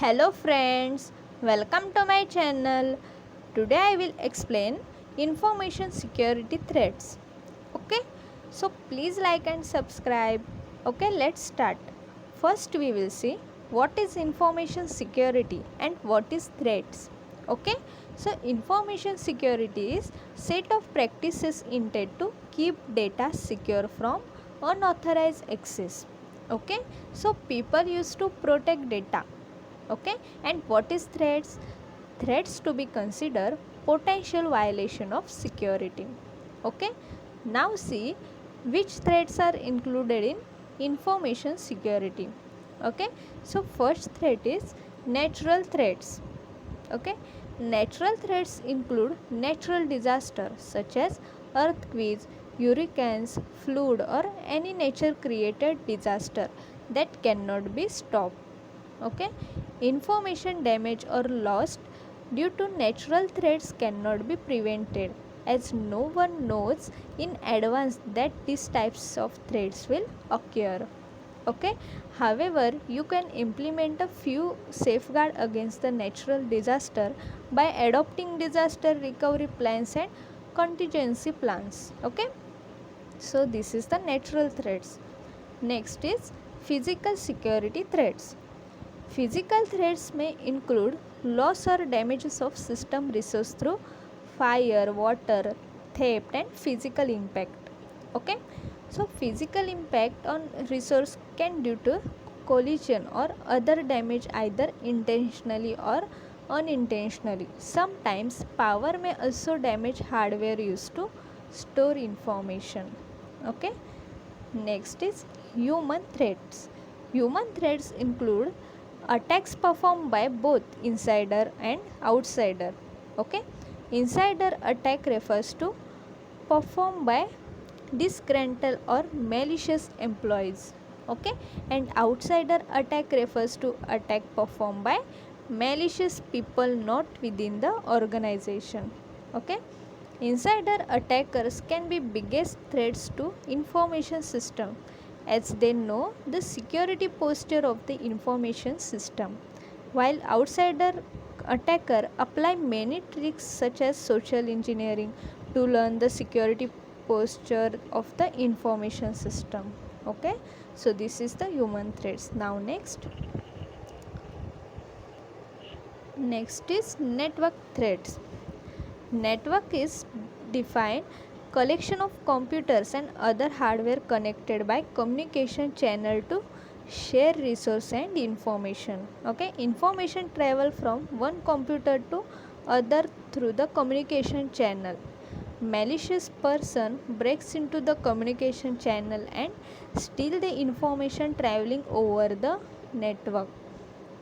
Hello friends, welcome to my channel. Today I will explain information security threats. Okay, so please like and subscribe. Okay, let's start. First we will see what is information security and what is threats. Okay, so information security is set of practices intended to keep data secure from unauthorized access. Okay, so people used to protect data. Okay, and what is threats to be considered potential violation of security. Okay, now see which threats are included in information security. Okay, so first threat is natural threats. Okay, natural threats include natural disasters such as earthquakes, hurricanes, flood, or any nature created disaster that cannot be stopped. Okay, information damage or lost due to natural threats cannot be prevented, as no one knows in advance that these types of threats will occur. Okay, however, you can implement a few safeguard against the natural disaster by adopting disaster recovery plans and contingency plans. Okay, so this is the natural threats. Next is physical security threats. Physical threats may include loss or damages of system resource through fire, water, theft, and physical impact. Okay, so physical impact on resource can due to collision or other damage either intentionally or unintentionally. Sometimes power may also damage hardware used to store information. Okay, next is human threats. Human threats include attacks performed by both insider and outsider. Okay, insider attack refers to performed by disgruntled or malicious employees. Okay, and outsider attack refers to attack performed by malicious people not within the organization. Okay, insider attackers can be biggest threats to information system, as they know the security posture of the information system, while outsider attacker apply many tricks such as social engineering to learn the security posture of the information system. Okay, so this is the human threats. Now next is network threats. Network is defined collection of computers and other hardware connected by communication channel to share resource and information. Okay, information travel from one computer to other through the communication channel. Malicious person breaks into the communication channel and steal the information traveling over the network.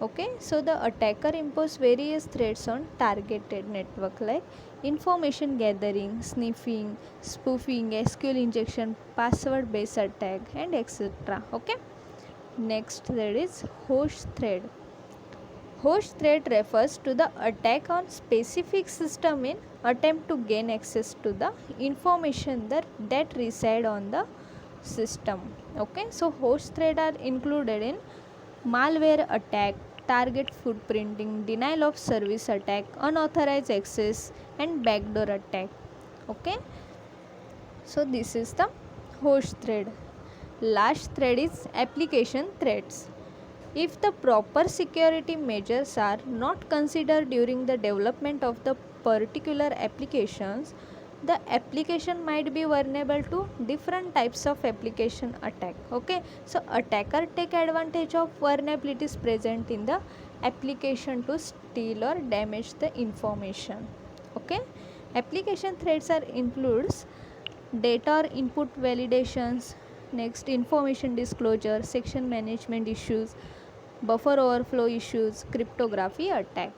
Okay, so the attacker impose various threats on targeted network like information gathering, sniffing, spoofing, SQL injection, password based attack, and etc. Okay, next there is host threat. Host threat refers to the attack on specific system in attempt to gain access to the information that reside on the system. Okay, so host threat are included in malware attack, target footprinting, denial of service attack, unauthorized access, and backdoor attack. Okay, so this is the host thread. Last thread is application threats. If the proper security measures are not considered during the development of the particular applications, the application might be vulnerable to different types of application attack. Okay, so attacker take advantage of vulnerabilities present in the application to steal or damage the information. Okay, application threats are includes data or input validations, next information disclosure, section management issues, buffer overflow issues, cryptography attack.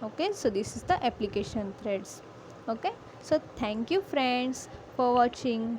Okay, so this is the application threads. Okay, so thank you friends for watching.